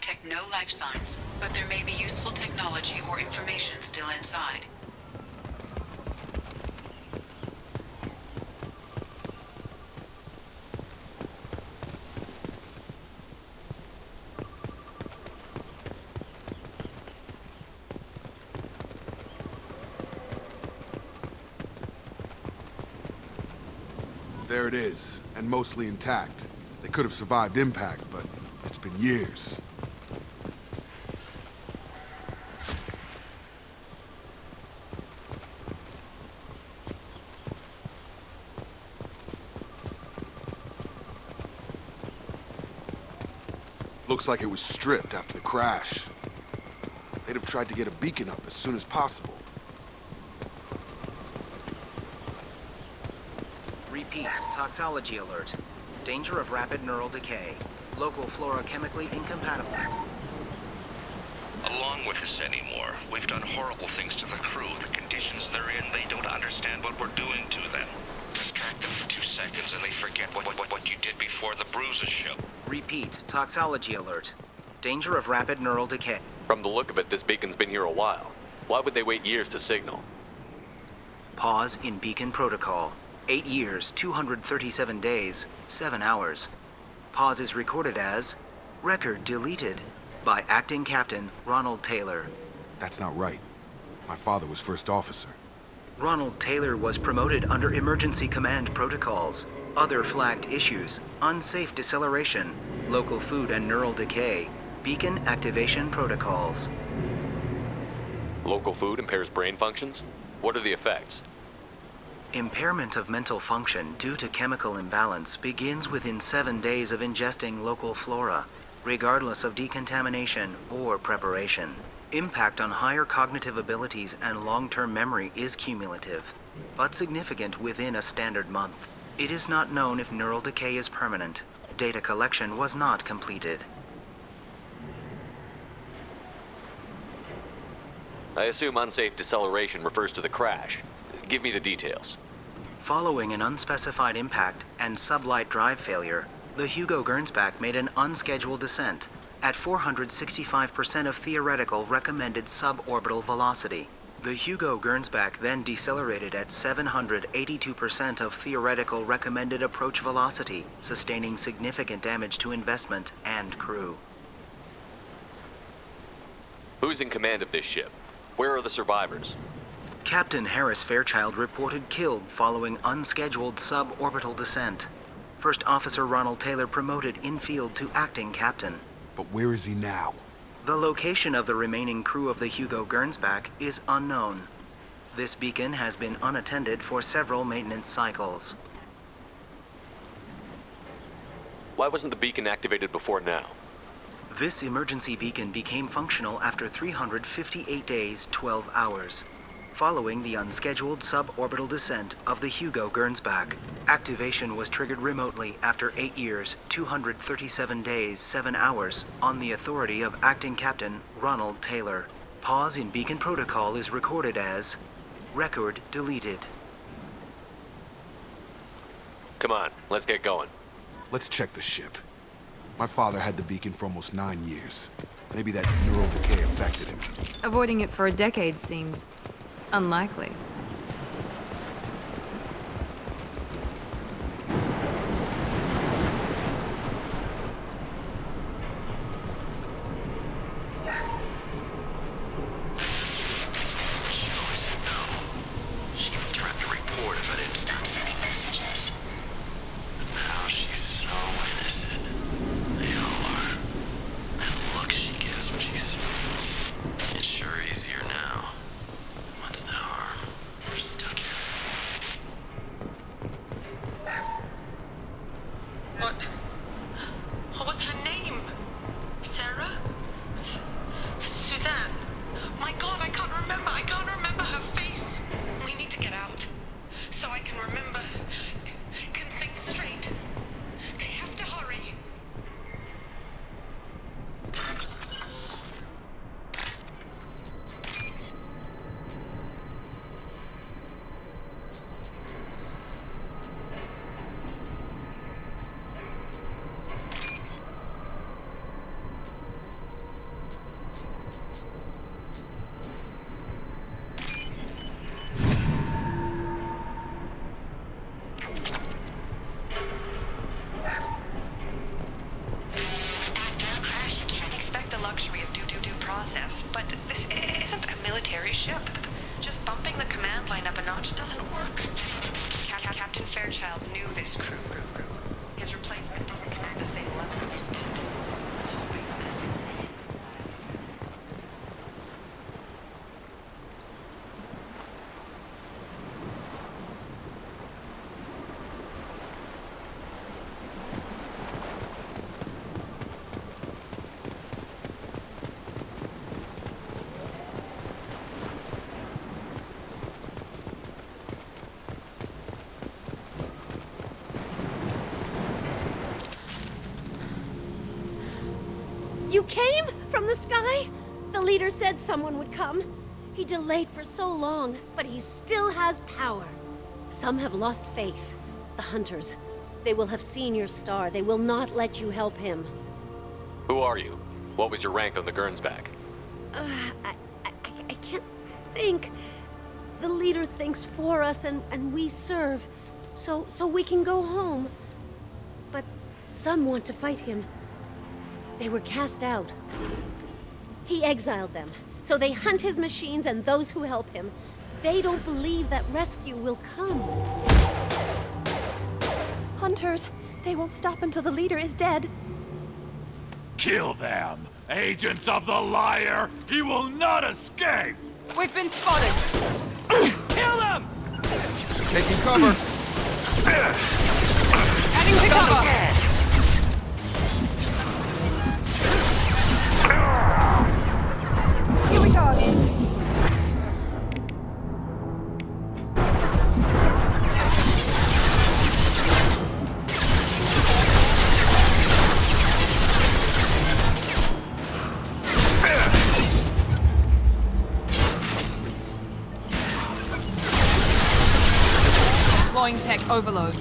detect no life signs, but there may be useful technology or information still inside. There it is, and mostly intact. They could have survived impact, but it's been years. Looks like it was stripped after the crash. They'd have tried to get a beacon up as soon as possible. Repeat, toxology alert. Danger of rapid neural decay. Local flora chemically incompatible. Along with this anymore. We've done horrible things to the crew. The conditions they're in, they don't understand what we're doing to them. Distract them for 2 seconds and they forget what you did before the bruises show. Repeat, toxology alert. Danger of rapid neural decay. From the look of it, this beacon's been here a while. Why would they wait years to signal? Pause in beacon protocol. 8 years, 237 days, 7 hours. Pause is recorded as record deleted by Acting Captain Ronald Taylor. That's not right. My father was first officer. Ronald Taylor was promoted under emergency command protocols. Other flagged issues: unsafe deceleration, local food and neural decay, beacon activation protocols. Local food impairs brain functions? What are the effects? Impairment of mental function due to chemical imbalance begins within 7 days of ingesting local flora, regardless of decontamination or preparation. Impact on higher cognitive abilities and long-term memory is cumulative, but significant within a standard month. It is not known if neural decay is permanent. Data collection was not completed. I assume unsafe deceleration refers to the crash. Give me the details. Following an unspecified impact and sublight drive failure, the Hugo Gernsback made an unscheduled descent at 465% of theoretical recommended suborbital velocity. The Hugo Gernsback then decelerated at 782% of theoretical recommended approach velocity, sustaining significant damage to investment and crew. Who's in command of this ship? Where are the survivors? Captain Harris Fairchild reported killed following unscheduled suborbital descent. First Officer Ronald Taylor promoted in-field to acting captain. But where is he now? The location of the remaining crew of the Hugo Gernsback is unknown. This beacon has been unattended for several maintenance cycles. Why wasn't the beacon activated before now? This emergency beacon became functional after 358 days, 12 hours. Following the unscheduled suborbital descent of the Hugo Gernsback, activation was triggered remotely after 8 years, 237 days, 7 hours, on the authority of Acting Captain Ronald Taylor. Pause in beacon protocol is recorded as record deleted. Come on, let's get going. Let's check the ship. My father had the beacon for almost 9 years. Maybe that neural decay affected him. Avoiding it for a decade seems unlikely. luxury of due process, but this isn't a military ship. Just bumping the command line up a notch doesn't work. Captain Fairchild knew this crew. His replacement doesn't command the same level of respect. You came from the sky? The leader said someone would come. He delayed for so long, but he still has power. Some have lost faith. The hunters. They will have seen your star. They will not let you help him. Who are you? What was your rank on the Gernsback? I can't think. The leader thinks for us and we serve. So we can go home. But some want to fight him. They were cast out. He exiled them, so they hunt his machines and those who help him. They don't believe that rescue will come. Hunters, they won't stop until the leader is dead. Kill them! Agents of the liar! He will not escape! We've been spotted! Kill them! Taking cover. Heading to cover! Here we go. Deploying tech overload.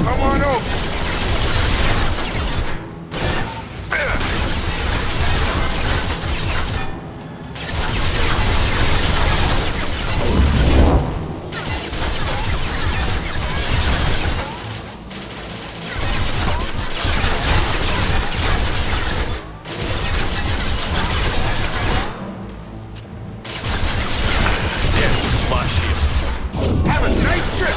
Come on over. Have a nice trip.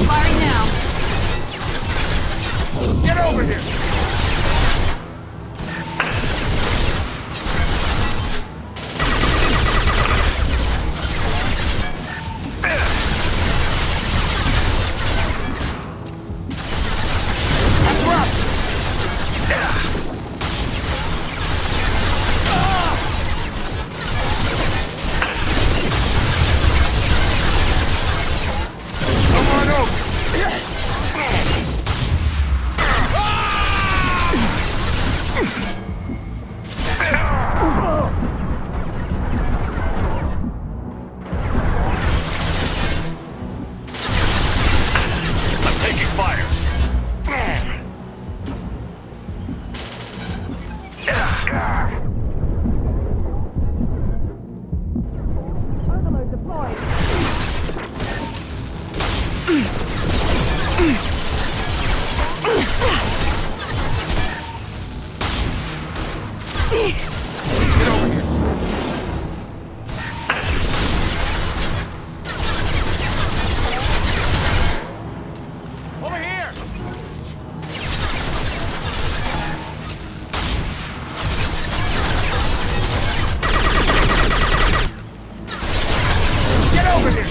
Firing now. Get over here. Come on over. I'm taking fire! Overload deployed. Get over here. Over here! Get over here.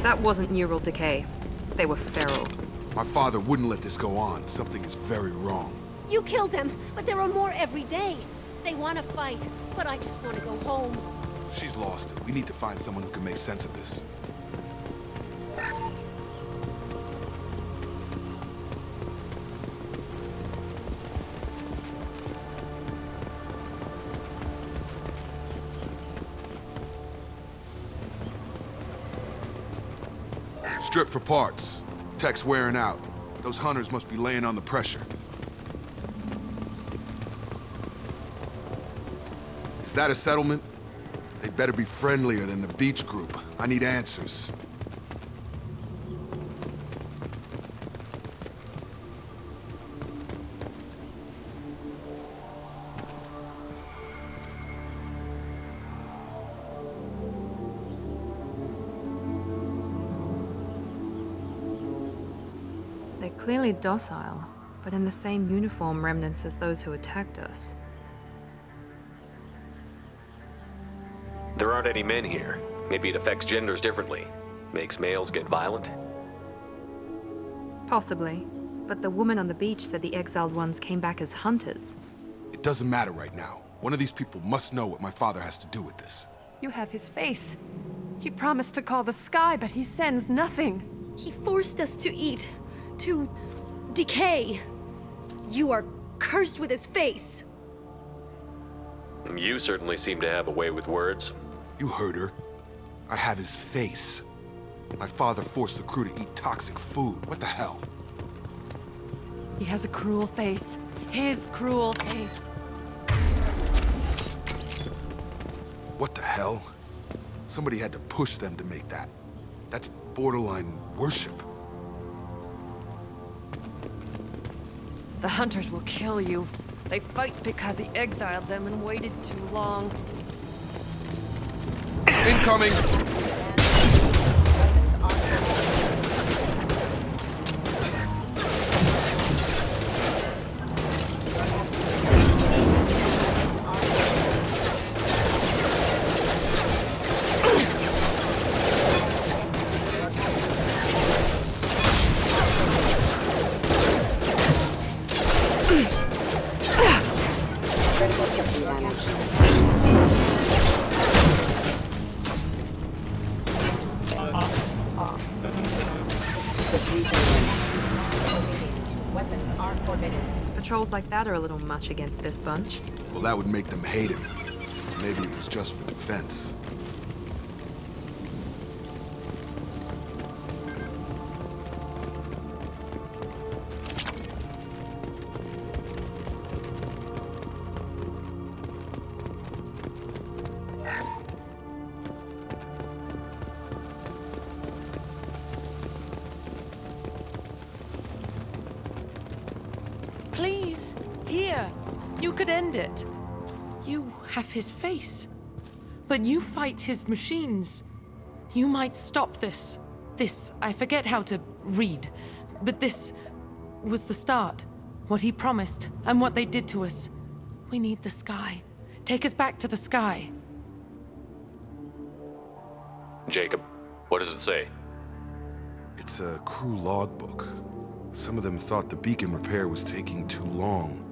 That wasn't neural decay. They were feral. My father wouldn't let this go on. Something is very wrong. You killed them, but there are more every day. They want to fight, but I just want to go home. She's lost it. We need to find someone who can make sense of this. Strip for parts. Tech's wearing out. Those hunters must be laying on the pressure. Is that a settlement? They better be friendlier than the beach group. I need answers. They're clearly docile, but in the same uniform remnants as those who attacked us. There aren't any men here. Maybe it affects genders differently. Makes males get violent? Possibly. But the woman on the beach said the exiled ones came back as hunters. It doesn't matter right now. One of these people must know what my father has to do with this. You have his face. He promised to call the sky, but he sends nothing. He forced us to eat, to decay. You are cursed with his face. You certainly seem to have a way with words. You heard her. I have his face. My father forced the crew to eat toxic food. What the hell? He has a cruel face. His cruel face. What the hell? Somebody had to push them to make that. That's borderline worship. The hunters will kill you. They fight because he exiled them and waited too long. Incoming! Patrols like that are a little much against this bunch. Well, that would make them hate him. Maybe it was just for defense. Please, here. You could end it. You have his face. But you fight his machines. You might stop this. This, I forget how to read. But this was the start. What he promised, and what they did to us. We need the sky. Take us back to the sky. Jacob, what does it say? It's a crew logbook. Some of them thought the beacon repair was taking too long.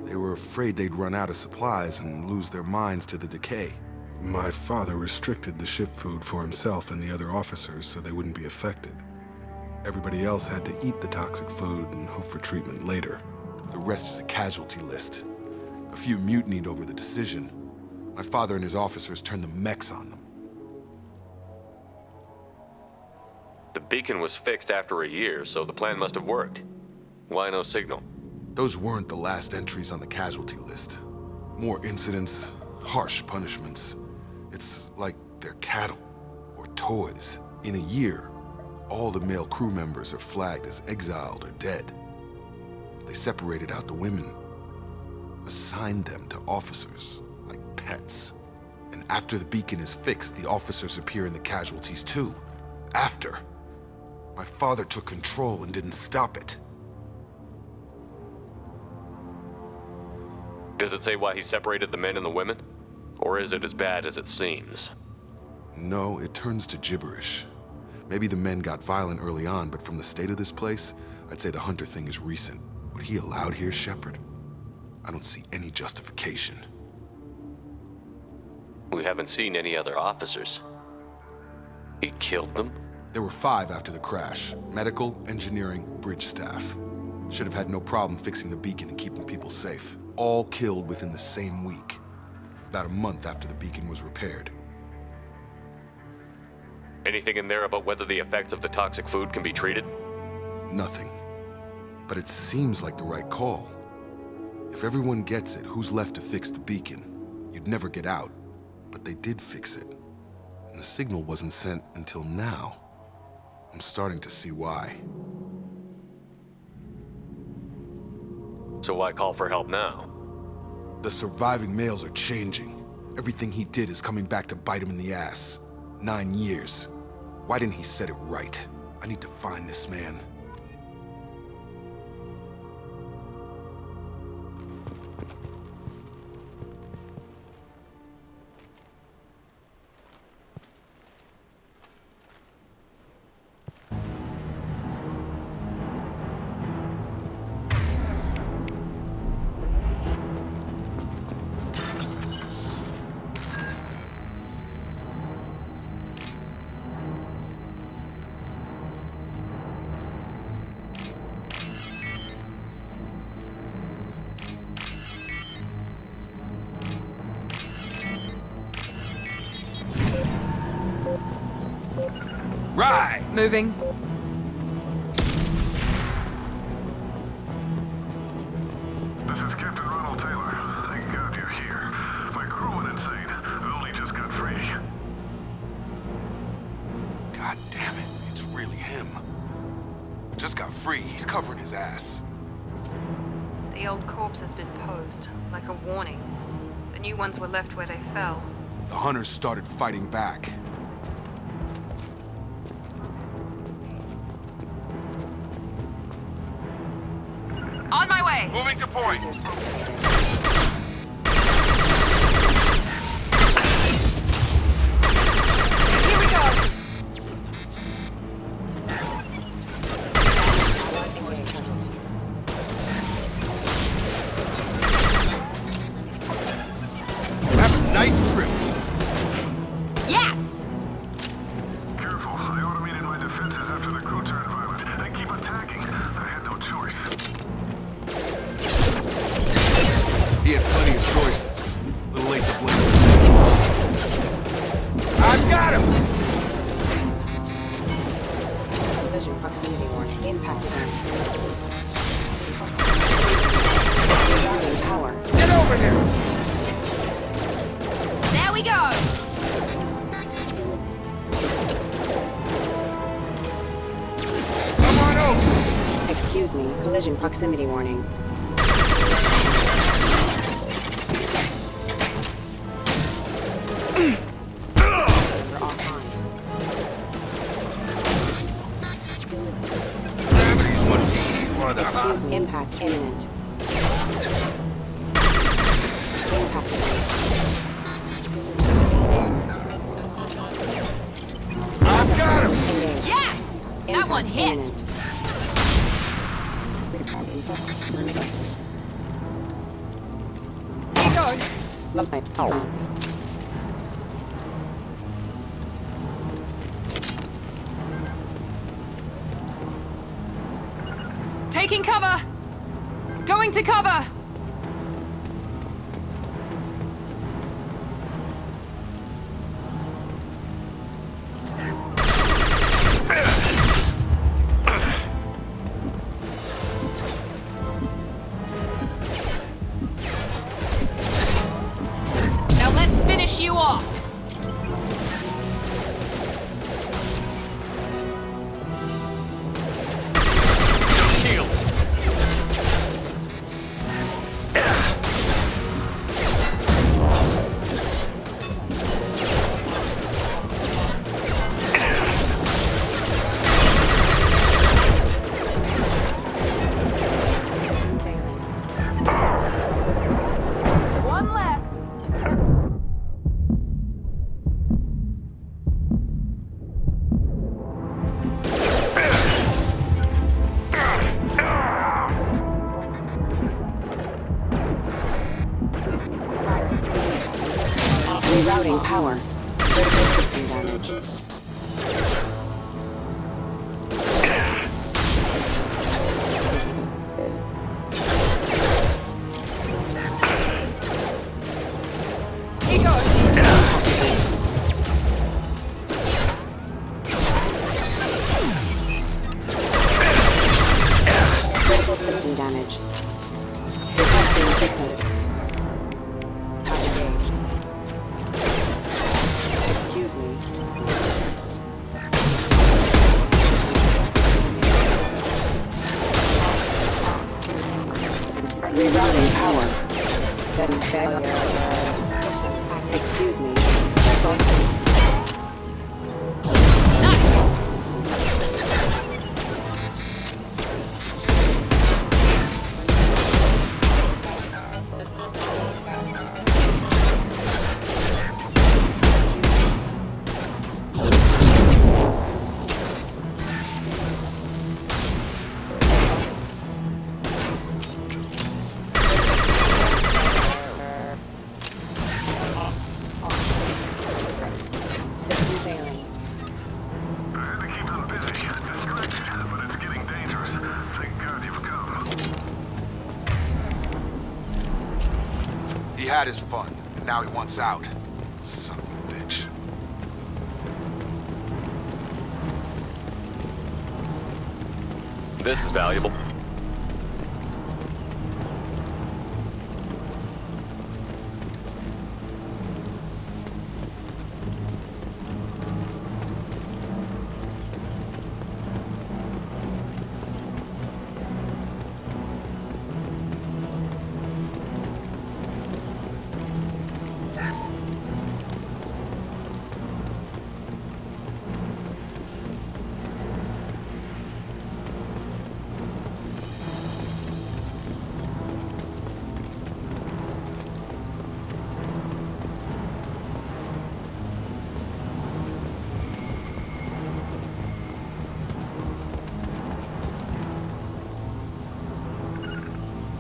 They were afraid they'd run out of supplies and lose their minds to the decay. My father restricted the ship food for himself and the other officers so they wouldn't be affected. Everybody else had to eat the toxic food and hope for treatment later. The rest is a casualty list. A few mutinied over the decision. My father and his officers turned the mechs on them. The beacon was fixed after a year, so the plan must have worked. Why no signal? Those weren't the last entries on the casualty list. More incidents, harsh punishments. It's like they're cattle or toys. In a year, all the male crew members are flagged as exiled or dead. They separated out the women, assigned them to officers, like pets. And after the beacon is fixed, the officers appear in the casualties too. After. My father took control and didn't stop it. Does it say why he separated the men and the women? Or is it as bad as it seems? No, it turns to gibberish. Maybe the men got violent early on, but from the state of this place, I'd say the Hunter thing is recent. What he allowed here, Shepard? I don't see any justification. We haven't seen any other officers. He killed them? There were 5 after the crash. Medical, engineering, bridge staff. Should have had no problem fixing the beacon and keeping people safe. All killed within the same week. About a month after the beacon was repaired. Anything in there about whether the effects of the toxic food can be treated? Nothing. But it seems like the right call. If everyone gets it, who's left to fix the beacon? You'd never get out. But they did fix it. And the signal wasn't sent until now. I'm starting to see why. So why call for help now? The surviving males are changing. Everything he did is coming back to bite him in the ass. 9 years. Why didn't he set it right? I need to find this man. Right! Moving. This is Captain Ronald Taylor. Thank God you're here. My crew went insane. I only just got free. God damn it, it's really him. Just got free, he's covering his ass. The old corpse has been posed, like a warning. The new ones were left where they fell. The hunters started fighting back. On my way! Moving to point! Here we go! Have a nice trip. Yes! Careful, I automated my defenses after the crew turned violent. They keep attacking. I had no choice. He had plenty of choices. A little late to blame. I've got him! Collision proximity warning. Impacted power. Get over there! There we go! Come on over! Excuse me. Collision proximity warning. Excuse me. Impact imminent. Impact. I've got him! Engage. Yes! That Impact one hit! imminent. Here goes! Taking cover! Going to cover! Now let's finish you off! Rerouting power. Critical system damage. Critical system damage. Detecting systems. Not engaged. Excuse me. Rerouting power. Status failure. Excuse me. System failing. I had to keep them busy, distracted, but it's getting dangerous. Thank God you've come. He had his fun, and now he wants out. Son of a bitch. This is valuable.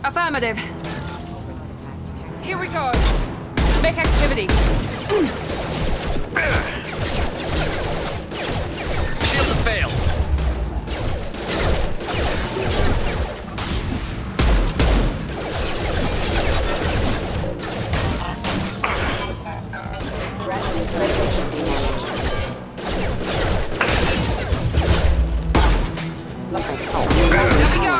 Affirmative. Here we go. Make activity. Shield to fail. Here we go.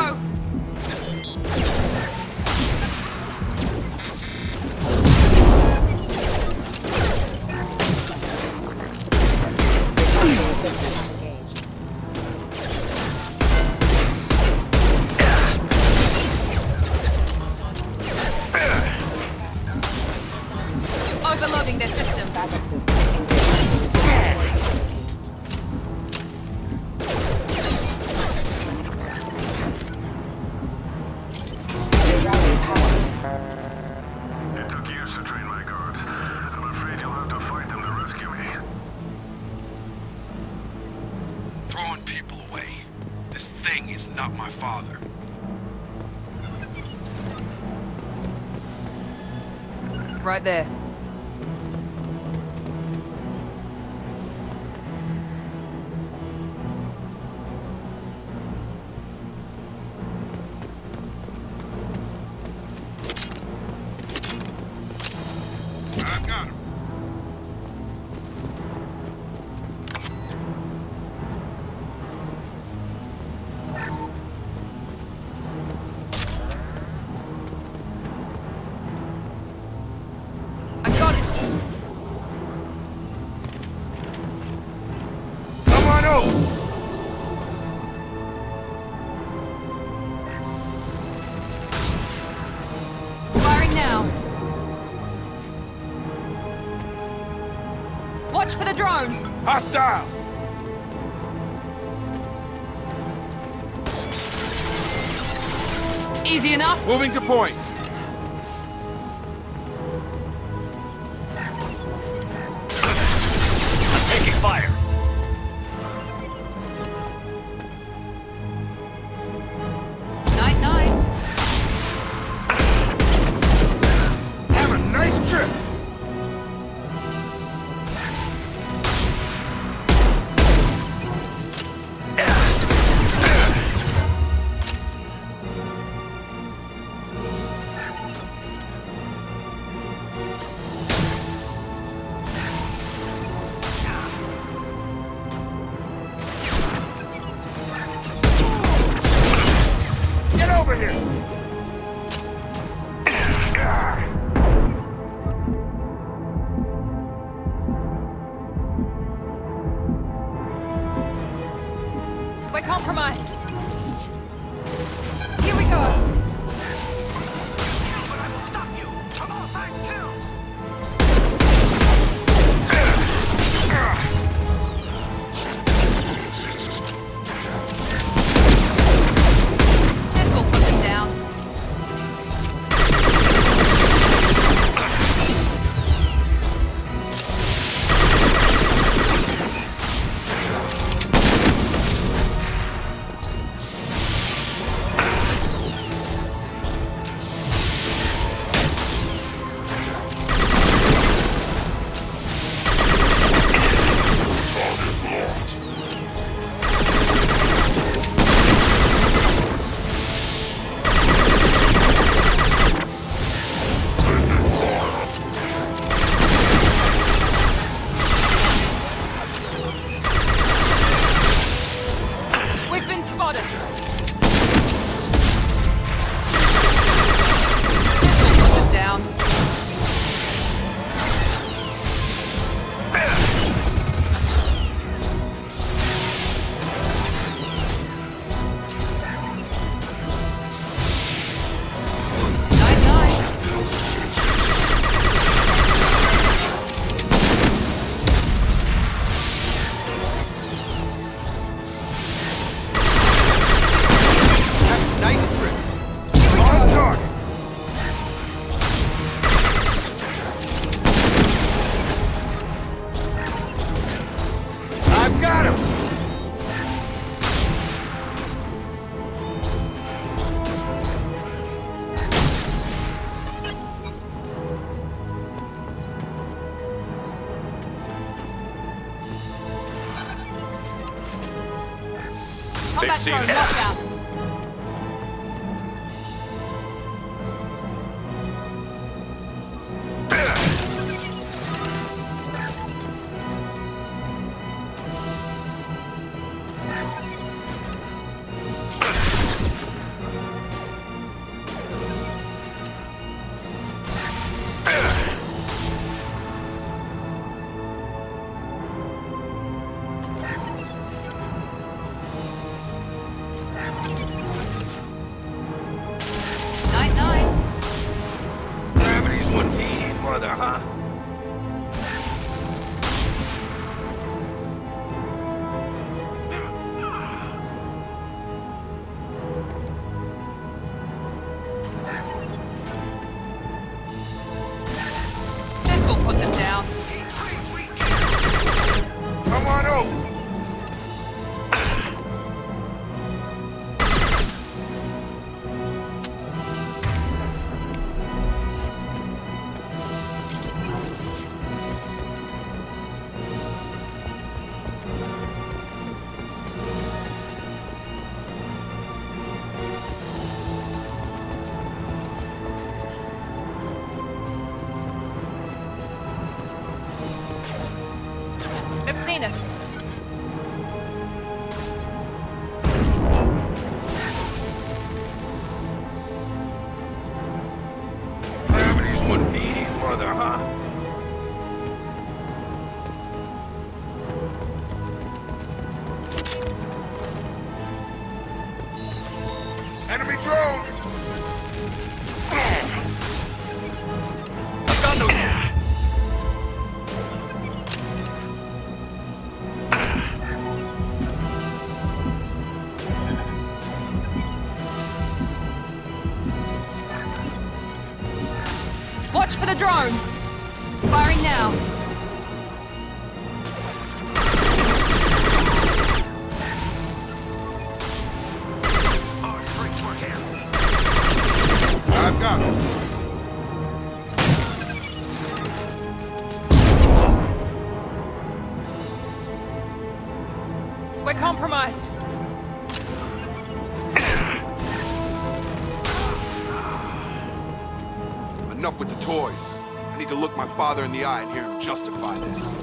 Overloading their system. Backup system. Rerouting power. It took years to train my guards. I'm afraid you'll have to fight them to rescue me. Throwing people away. This thing is not my father. Right there. I got him. I got it. Come on over. Firing now. Watch for the drone. Hostiles. Easy enough. Moving to point. Taking fire. Night, night. Have a nice trip. that see drone, him. watch out! Gravity's one mean mother, huh? This will put them down. Come on over. They've seen us. Gravity's one mean mother, huh? Enemy drone! Watch for the drone. Firing now. I've got him. We're compromised. Enough with the toys. I need to look my father in the eye and hear him justify this.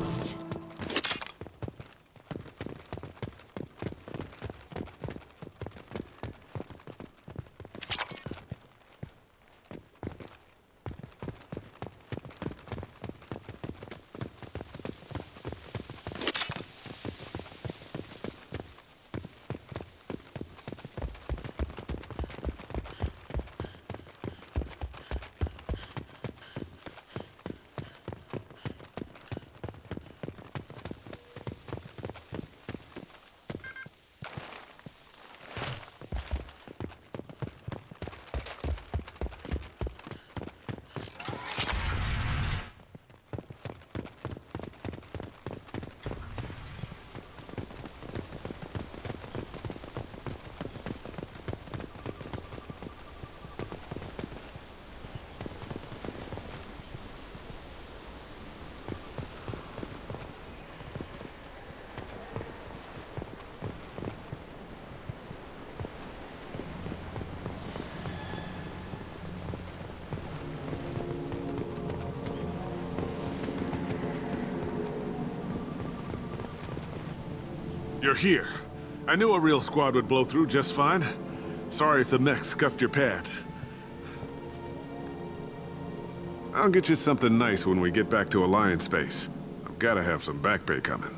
You're here. I knew a real squad would blow through just fine. Sorry if the mech scuffed your pads. I'll get you something nice when we get back to Alliance space. I've gotta have some back pay coming.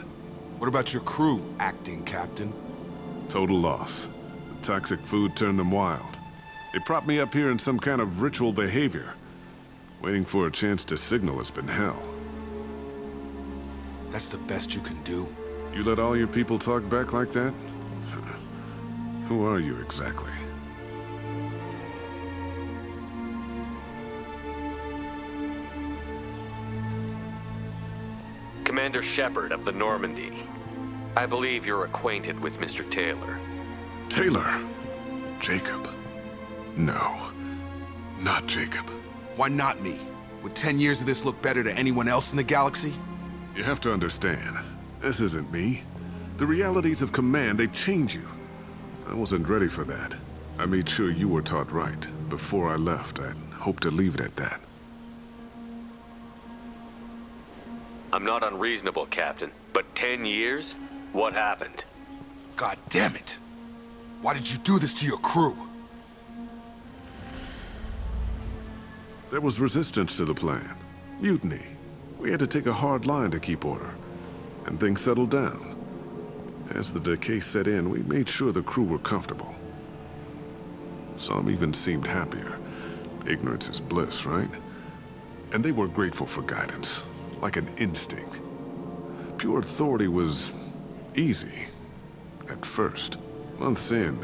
What about your crew, acting captain? Total loss. The toxic food turned them wild. They propped me up here in some kind of ritual behavior. Waiting for a chance to signal has been hell. That's the best you can do? You let all your people talk back like that? Who are you exactly? Commander Shepard of the Normandy. I believe you're acquainted with Mr. Taylor. Taylor? Jacob? No. Not Jacob. Why not me? Would 10 years of this look better to anyone else in the galaxy? You have to understand, this isn't me. The realities of command, they change you. I wasn't ready for that. I made sure you were taught right. Before I left, I hoped to leave it at that. I'm not unreasonable, Captain, but 10 years? What happened? God damn it! Why did you do this to your crew? There was resistance to the plan. Mutiny. We had to take a hard line to keep order. And things settled down. As the decay set in, we made sure the crew were comfortable. Some even seemed happier. Ignorance is bliss, right? And they were grateful for guidance, like an instinct. Pure authority was easy, at first. Months in,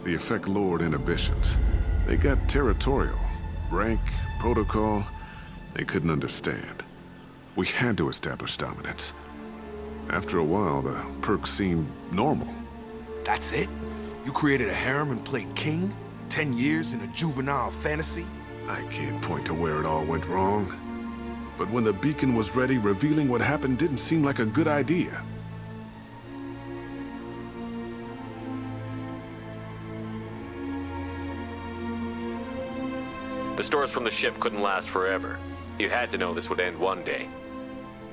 the effect lowered inhibitions. They got territorial. Rank, protocol, they couldn't understand. We had to establish dominance. After a while, the perks seemed normal. That's it? You created a harem and played king? 10 years in a juvenile fantasy? I can't point to where it all went wrong. But when the beacon was ready, revealing what happened didn't seem like a good idea. The stores from the ship couldn't last forever. You had to know this would end one day.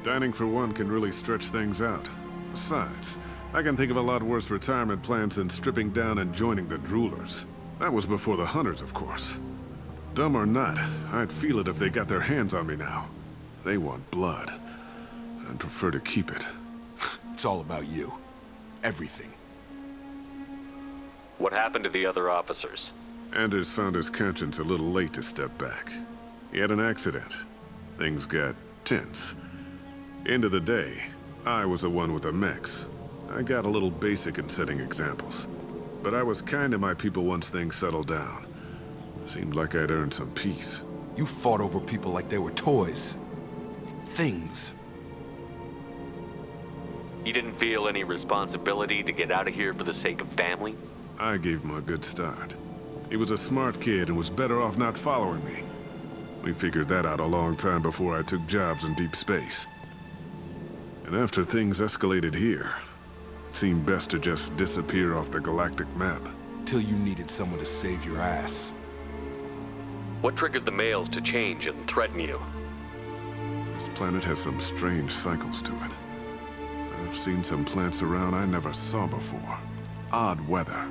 Dining for one can really stretch things out. Besides, I can think of a lot worse retirement plans than stripping down and joining the droolers. That was before the hunters, of course. Dumb or not, I'd feel it if they got their hands on me now. They want blood. I'd prefer to keep it. It's all about you. Everything. What happened to the other officers? Anders found his conscience a little late to step back. He had an accident. Things got tense. End of the day, I was the one with the mechs. I got a little basic in setting examples. But I was kind to my people once things settled down. Seemed like I'd earned some peace. You fought over people like they were toys. Things. You didn't feel any responsibility to get out of here for the sake of family? I gave him a good start. He was a smart kid and was better off not following me. We figured that out a long time before I took jobs in deep space. And after things escalated here, it seemed best to just disappear off the galactic map. Till you needed someone to save your ass. What triggered the males to change and threaten you? This planet has some strange cycles to it. I've seen some plants around I never saw before. Odd weather.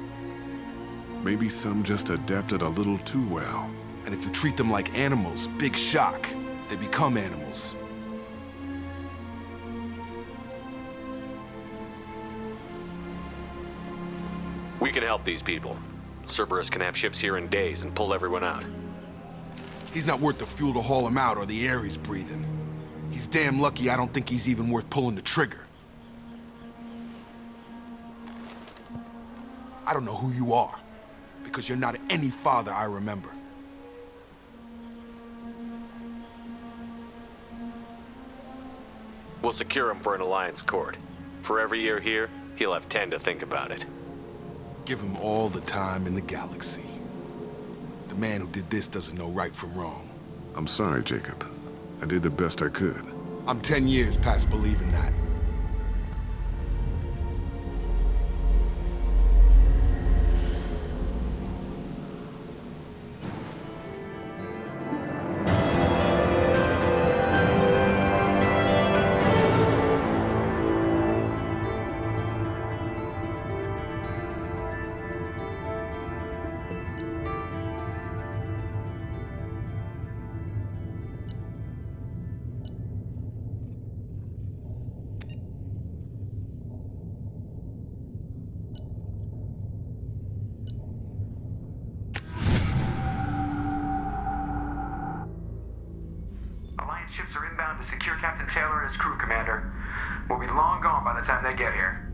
Maybe some just adapted a little too well. And if you treat them like animals, big shock. They become animals. We can help these people. Cerberus can have ships here in days and pull everyone out. He's not worth the fuel to haul him out or the air he's breathing. He's damn lucky I don't think he's even worth pulling the trigger. I don't know who you are, because you're not any father I remember. We'll secure him for an Alliance court. For every year here, he'll have 10 to think about it. Give him all the time in the galaxy. The man who did this doesn't know right from wrong. I'm sorry, Jacob. I did the best I could. I'm 10 years past believing that. Ships are inbound to secure Captain Taylor and his crew, Commander. We'll be long gone by the time they get here.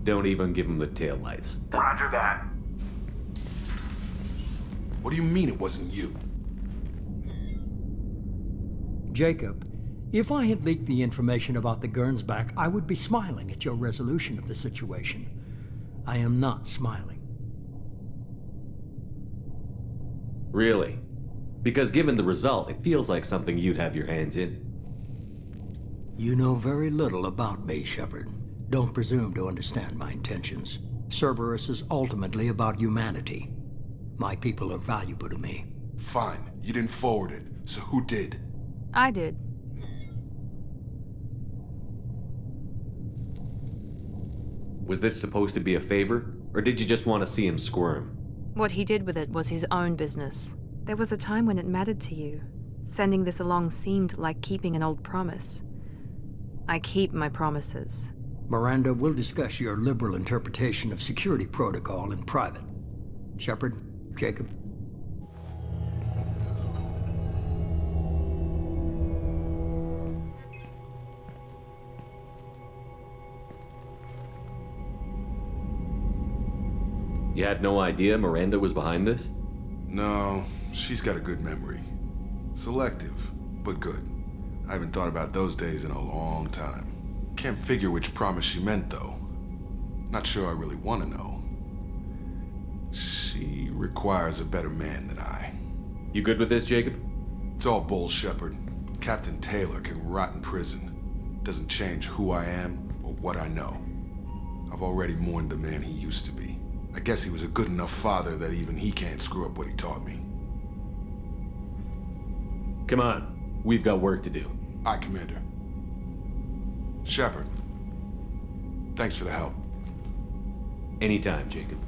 Don't even give them the taillights. Roger that. What do you mean it wasn't you? Jacob, if I had leaked the information about the Gernsback, I would be smiling at your resolution of the situation. I am not smiling. Really? Because given the result, it feels like something you'd have your hands in. You know very little about me, Shepard. Don't presume to understand my intentions. Cerberus is ultimately about humanity. My people are valuable to me. Fine, you didn't forward it, so who did? I did. Was this supposed to be a favor, or did you just want to see him squirm? What he did with it was his own business. There was a time when it mattered to you. Sending this along seemed like keeping an old promise. I keep my promises. Miranda, we'll discuss your liberal interpretation of security protocol in private. Shepard, Jacob. You had no idea Miranda was behind this? No, she's got a good memory. Selective, but good. I haven't thought about those days in a long time. Can't figure which promise she meant, though. Not sure I really want to know. She requires a better man than I. You good with this, Jacob? It's all bull, Shepard. Captain Taylor can rot in prison. Doesn't change who I am or what I know. I've already mourned the man he used to be. I guess he was a good enough father that even he can't screw up what he taught me. Come on, we've got work to do. Aye, Commander. Shepard, thanks for the help. Anytime, Jacob.